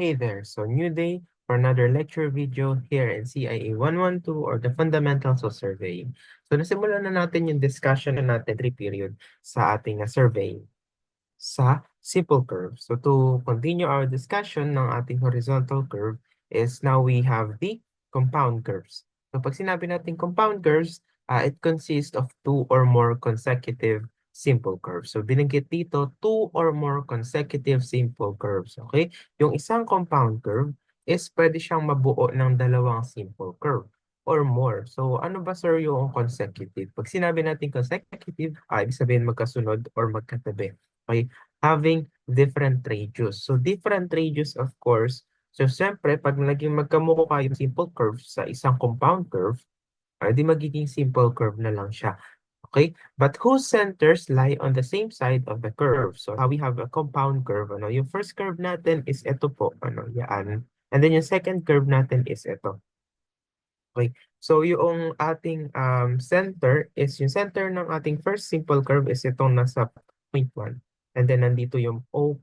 Hey there, so new day for another lecture video here in CIA 112 or the Fundamentals of Surveying. So nasimulan na natin yung discussion natin 3 period sa ating surveying sa simple curve. So to continue our discussion ng ating horizontal curve is now we have the compound curves. So pag sinabi natin compound curves, it consists of two or more consecutive simple curves. So binanggit dito, two or more consecutive simple curves. Okay? Yung isang compound curve is pwede siyang mabuo ng dalawang simple curve or more. So ano ba sir yung consecutive? Pag sinabi natin consecutive, ibig sabihin magkasunod or magkatabi. Okay? Having different radius. So different radius of course. So siyempre, pag naging magkamukha yung simple curve sa isang compound curve, di magiging simple curve na lang siya. Okay? But whose centers lie on the same side of the curve? So we have a compound curve. Ano? Yung first curve natin is ito po. Ano? Yan. And then yung second curve natin is ito. Okay. So yung ating center is yung center ng ating first simple curve is itong nasa point 1. And then nandito yung O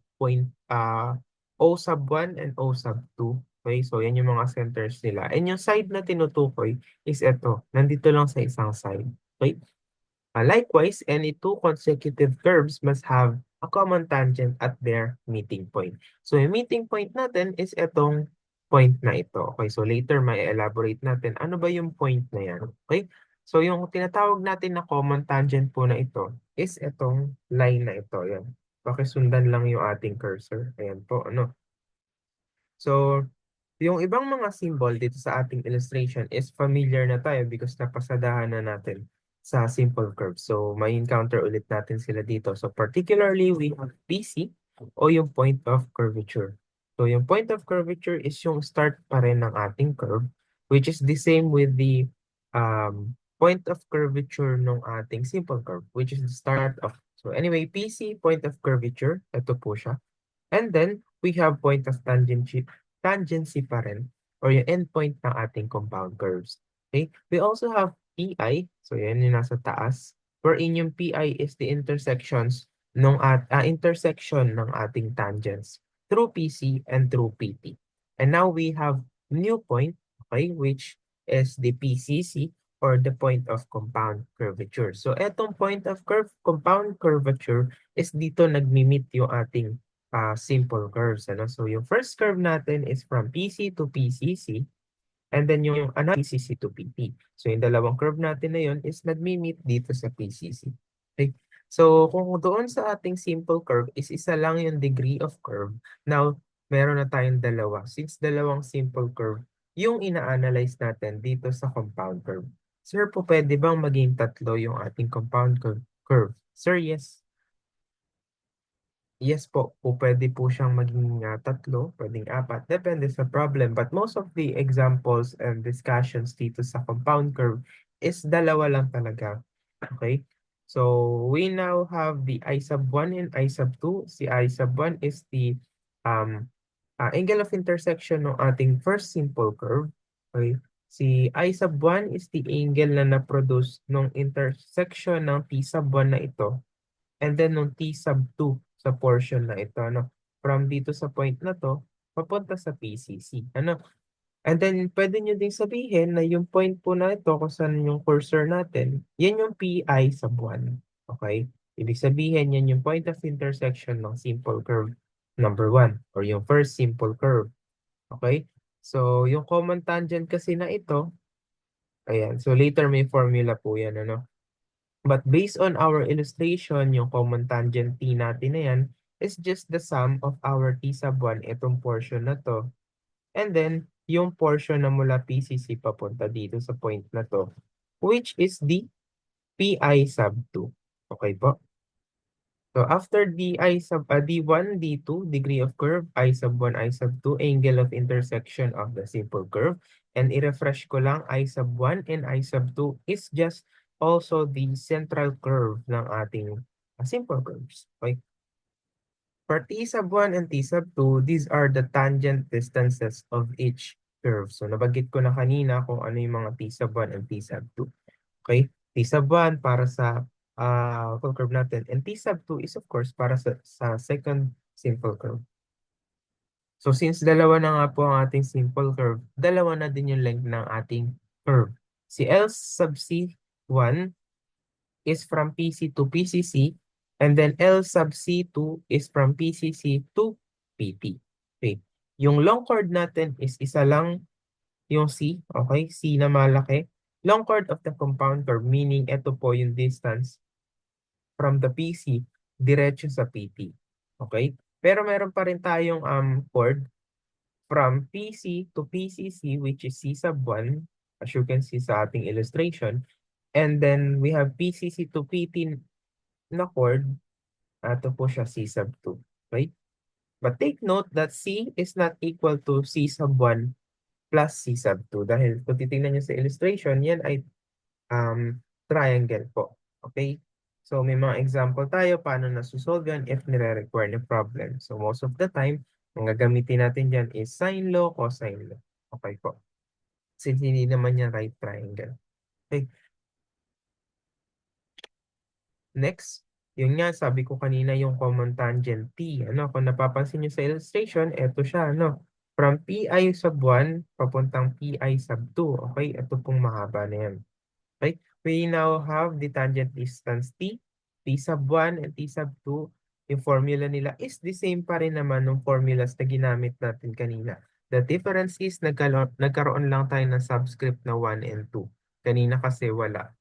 sub 1 and O sub 2. Okay, so yan yung mga centers nila. And yung side na tinutukoy is ito. Nandito lang sa isang side. Okay? Likewise, any two consecutive curves must have a common tangent at their meeting point. So yung meeting point natin is itong point na ito. Okay, so later may elaborate natin ano ba yung point na yan. Okay, so yung tinatawag natin na common tangent po na ito is itong line na ito. Yan. Pakisundan lang yung ating cursor. Ayan po, ano. So, yung ibang mga symbol dito sa ating illustration is familiar na tayo because napasadahan na natin sa simple curve. So, may encounter ulit natin sila dito. So, particularly, we have PC o yung point of curvature. So, yung point of curvature is yung start pa rin ng ating curve, which is the same with the point of curvature ng ating simple curve, which is the start of. So, anyway, PC, point of curvature, ito po siya. And then, we have point of tangency pa rin or yung endpoint ng ating compound curves. Okay? We also have PI. So, yan yung nasa taas. Wherein yung PI is the intersections intersection ng ating tangents through PC and through PT. And now we have new point, okay, which is the PCC or the point of compound curvature. So, etong point of compound curvature is dito nagmi-meet yung ating simple curves. Ano? So yung first curve natin is from PC to PCC and then yung PCC to PT. So yung dalawang curve natin na yun is nagmi-meet dito sa PCC. Okay? So kung doon sa ating simple curve is isa lang yung degree of curve, now meron na tayong dalawa. Since dalawang simple curve, yung ina-analyze natin dito sa compound curve. Sir, po pwede bang maging tatlo yung ating compound curve? Sir, yes. Yes po, pwede po siyang maging tatlo, pwedeng apat, depende sa problem. But most of the examples and discussions dito sa compound curve is dalawa lang talaga. Okay? So, we now have the I sub 1 and I sub 2. Si I sub 1 is the angle of intersection ng ating first simple curve. Okay? Si I sub 1 is the angle na na-produce ng intersection ng T sub 1 na ito. And then nung T sub 2 sa portion na ito, ano, from dito sa point na to, papunta sa PCC. Ano? And then, pwede nyo ding sabihin na yung point po na ito, kung saan yung cursor natin, yan yung PI sub 1. Okay? Ibig sabihin, yan yung point of intersection ng simple curve number 1 or yung first simple curve. Okay? So, yung common tangent kasi na ito, ayan. So, later may formula po yan, ano? But based on our illustration, yung common tangent T natin na yan is just the sum of our T sub 1, itong portion na to. And then, yung portion na mula PCC papunta dito sa point na to, which is the PI sub 2. Okay po? So after D1, D2, degree of curve, I sub 1, I sub 2, angle of intersection of the simple curve. And i-refresh ko lang, I sub 1 and I sub 2 is just also the central curve ng ating simple curves. Okay? For T sub 1 and T sub 2, these are the tangent distances of each curve. So nabanggit ko na kanina kung ano yung mga T sub 1 and T sub 2. Okay? T sub 1 para sa full curve natin. And T sub 2 is of course para sa second simple curve. So since dalawa na nga po ang ating simple curve, dalawa na din yung length ng ating curve. Si L sub C1 is from PC to PCC, and then L sub C2 is from PCC to PT. Okay. Yung long chord natin is isa lang yung C, okay? C na malaki. Long chord of the compound curve, meaning ito po yung distance from the PC diretso sa PT. Okay? Pero meron pa rin tayong chord from PC to PCC, which is C sub 1, as you can see sa ating illustration. And then we have PCC to PT na chord. Ito po siya C sub 2. Okay? But take note that C is not equal to C sub 1 plus C sub 2. Dahil kung titingnan nyo sa illustration, yan ay triangle po. Okay? So may mga example tayo paano nasusolve yan if nire-require ng problem. So most of the time, ang gagamitin natin dyan is sine law, cosine law. Okay po. Since hindi naman yan right triangle. Okay. Next, yun nga, sabi ko kanina yung common tangent T. Ano, kung napapansin nyo sa illustration, eto siya, ano, from PI sub 1, papuntang PI sub 2. Okay, ito pong mahaba na yan. Okay, we now have the tangent distance T, T sub 1 and T sub 2. Yung formula nila is the same pa rin naman ng formulas na ginamit natin kanina. The difference is nagkaroon lang tayo ng subscript na 1 and 2. Kanina kasi wala.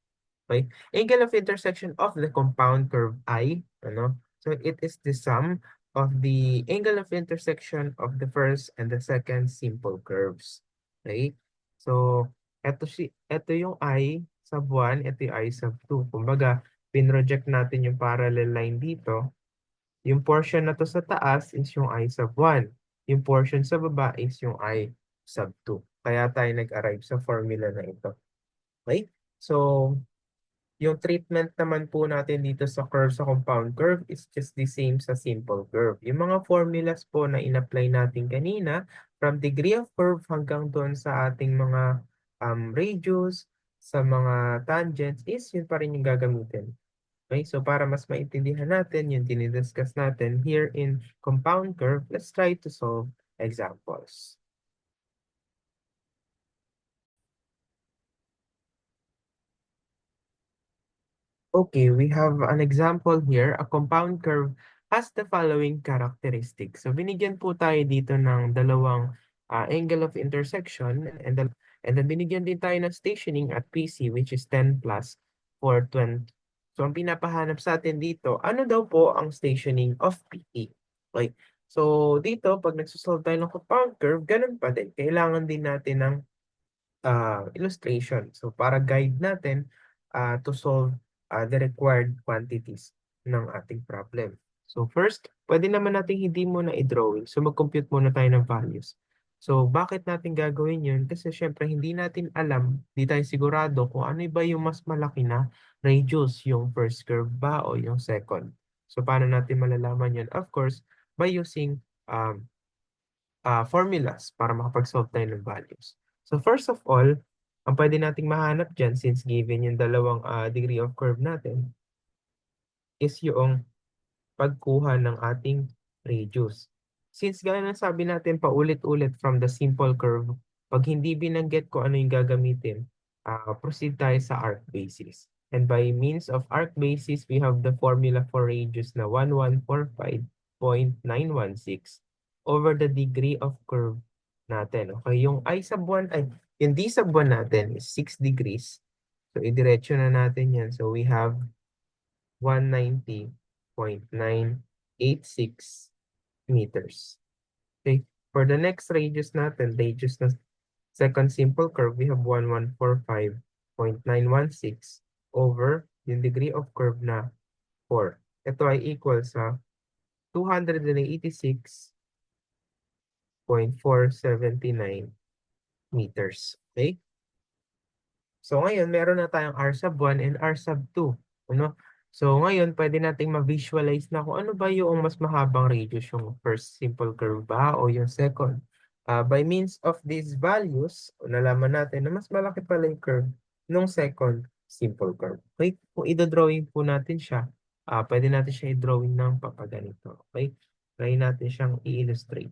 Okay? Angle of intersection of the compound curve I, ano? So it is the sum of the angle of intersection of the first and the second simple curves. Okay? So ito yung I sub 1, ito yung I sub 2. Kumbaga, pinroject natin yung parallel line dito. Yung portion na to sa taas is yung I sub 1. Yung portion sa baba is yung I sub 2. Kaya tayo nag-arrive sa formula na ito. Okay? So, yung treatment naman po natin dito sa curve sa compound curve is just the same sa simple curve. Yung mga formulas po na in-apply natin kanina, from degree of curve hanggang doon sa ating mga radius, sa mga tangents, is yun pa rin yung gagamitin. Okay, so para mas maintindihan natin yung dinidiscuss natin here in compound curve, let's try to solve examples. Okay, we have an example here. A compound curve has the following characteristics. So binigyan po tayo dito ng dalawang angle of intersection and then binigyan din tayo ng stationing at PC which is 10 plus 420. So ang pinapahanap sa atin dito, ano daw po ang stationing of PT? Okay. So dito, pag nagsosolve tayo ng compound curve, ganun pa din. Kailangan din natin ng illustration. So para guide natin to solve the required quantities ng ating problem. So first, pwede naman natin hindi muna i-drawing. So mag-compute muna tayo ng values. So bakit natin gagawin yun? Kasi syempre hindi natin alam, hindi tayo sigurado kung ano ba yung mas malaki na radius, yung first curve ba o yung second. So paano natin malalaman yun? Of course, by using formulas para makapag-solve tayo ng values. So first of all, ang pwede nating mahanap dyan since given yung dalawang degree of curve natin is yung pagkuha ng ating radius. Since gaya ng sabi natin paulit-ulit from the simple curve, pag hindi binanggit ko ano yung gagamitin, proceed tayo sa arc basis. And by means of arc basis, we have the formula for radius na 1145.916 over the degree of curve natin. Okay, yung I sub 1, yung D sub 1 natin is 6 degrees. So, idiretso na natin yan. So, we have 190.986 meters. Okay. For the next radius natin, radius na second simple curve, we have 1145.916 over yung degree of curve na 4. Ito ay equal sa 286.479 meters. Okay? So ngayon, meron na tayong R sub 1 and R sub 2. Ano? So ngayon, pwede nating ma-visualize na kung ano ba yung mas mahabang radius, yung first simple curve ba o yung second. By means of these values, nalaman natin na mas malaki pala yung curve nung second simple curve. Okay? Kung i-drawing po natin siya, pwede natin siya i-drawing ng papaganito. Okay? Try natin siyang i-illustrate.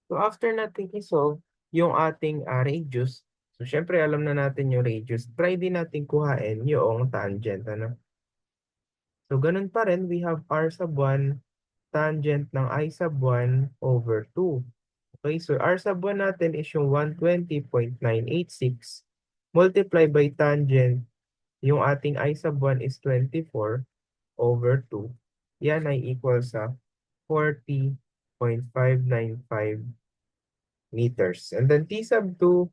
So after natin i-solve yung ating radius, so syempre alam na natin yung radius, try din natin kuhain yung tangent. Ano? So ganun pa rin, we have r sub 1 tangent ng I sub 1 over 2. Okay, so r sub 1 natin is yung 120.986 multiply by tangent, yung ating I sub 1 is 24 over 2. Yan ay equal sa 40.595 meters. And then T sub 2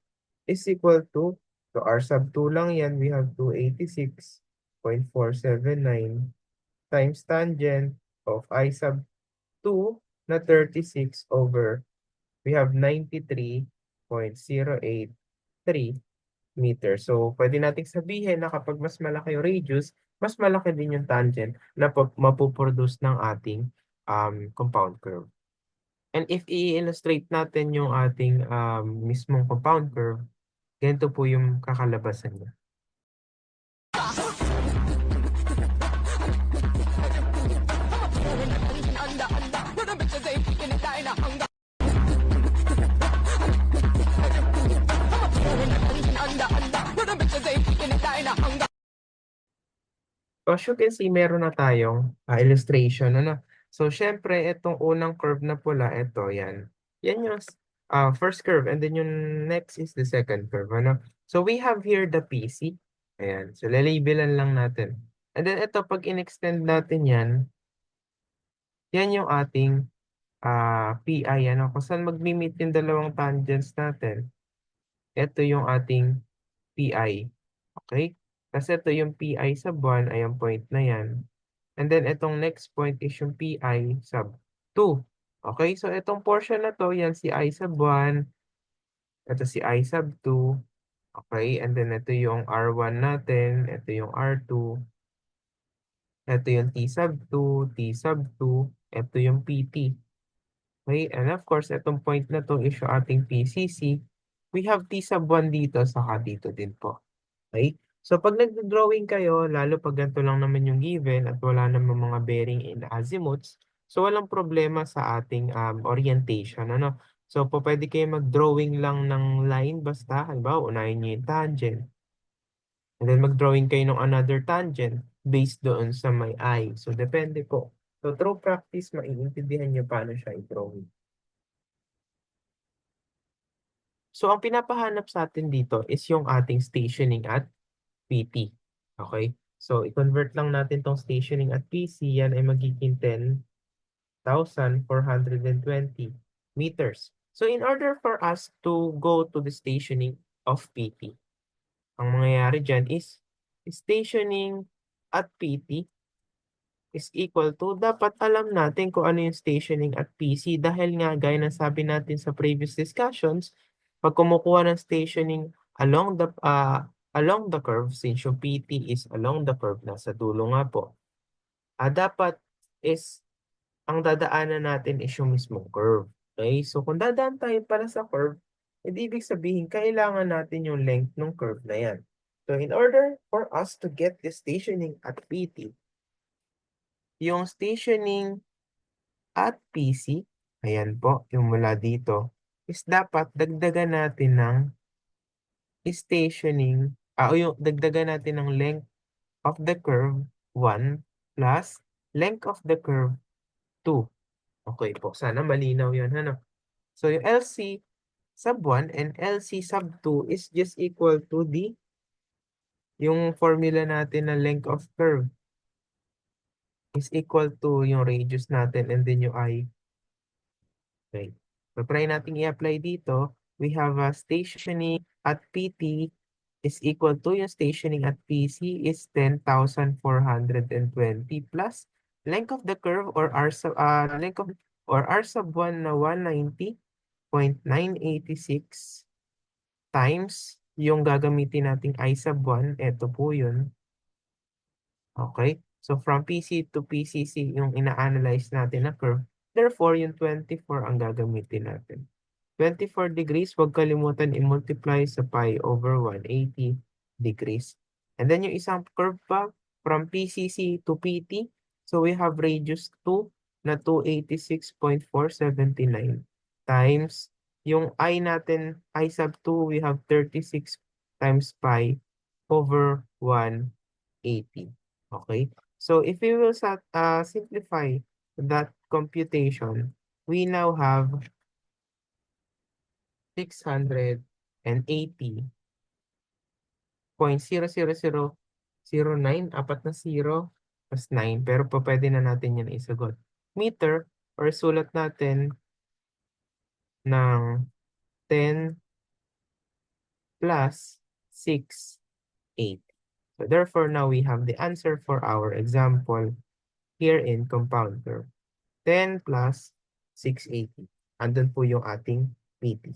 is equal to, so R sub 2 lang yan, we have 286.479 times tangent of I sub 2 na 36 over, we have 93.083 meters. So, pwede nating sabihin na kapag mas malaki yung radius, mas malaki din yung tangent na mapuproduce ng ating compound curve. And if i-illustrate natin yung ating mismong compound curve, ganito po yung kakalabasan niya. So as you can see, meron na tayong illustration. Ano? So, syempre, itong unang curve na pula, ito, yan. Yan yung first curve. And then yung next is the second curve. Ano? So, we have here the PC. Ayan. So, lalabelan lang natin. And then, ito, pag in-extend natin yan, yan yung ating PI. Ano? Kung saan mag-meet yung dalawang tangents natin. Ito yung ating PI. Okay? Kasi ito yung PI sub 1 ay ang point na yan. And then itong next point is yung PI sub 2. Okay? So itong portion na to, yan si I sub 1. Ito si I sub 2. Okay? And then ito yung R1 natin. Ito yung R2. Ito yung T sub 2, T sub 2. Ito yung PT. Okay? And of course, itong point na to is yung ating PCC. We have T sub 1 dito, saka dito din po. Okay? So pag nag-drawing kayo, lalo pag ganito lang naman yung given at wala naman mga bearing in azimuths, so walang problema sa ating orientation. Ano? So po pwede kayo mag-drawing lang ng line basta, halimbawa unahin nyo yung tangent. And then mag-drawing kayo ng another tangent based doon sa may eye. So depende po. So through practice, maiintindihan nyo paano siya i-drawing. So ang pinapahanap sa atin dito is yung ating stationing at PT. Okay? So, i-convert lang natin tong stationing at PC. Yan ay magiging 10,420 meters. So, in order for us to go to the stationing of PT, ang mangyayari dyan is stationing at PT is equal to, dapat alam natin kung ano yung stationing at PC dahil nga gaya ng sabi natin sa previous discussions, pag kumukuha ng stationing along the curve, since yung PT is along the curve, nasa dulo nga po, dapat is ang dadaanan natin is yung mismong curve. Okay? So kung dadaan tayo para sa curve, ibig sabihin kailangan natin yung length ng curve na yan. So in order for us to get the stationing at PT, yung stationing at PC, ayan po, yung mula dito, is dapat dagdagan natin ng stationing, o yung dagdagan natin ng length of the curve 1 plus length of the curve 2. Okay po, sana malinaw yun. Ano? So yung LC sub 1 and LC sub 2 is just equal to yung formula natin na length of curve is equal to yung radius natin and then yung I. Okay. So try natin i-apply dito. We have a stationing at PT is equal to yung stationing at PC is 10,420 plus length of the curve or R sub R sub 1 na 190.986 times yung gagamitin nating I sub 1. Ito po yun. Okay? So from PC to PCC yung ina-analyze natin na curve. Therefore, yung 24 ang gagamitin natin. 24 degrees, huwag kalimutan i-multiply sa pi over 180 degrees. And then yung isang curve pa, from PCC to PT. So we have radius 2 na 286.479. times yung I natin, I sub 2, we have 36 times pi over 180. Okay? So if we will simplify that computation, we now have 680.00009, apat na 0, plus 9. Pero pa pwede na natin yan isagot. Meter, or sulat natin ng 10 plus 6, 8. So therefore, now we have the answer for our example here in compound term. 10 plus 680. Andun po yung ating PT.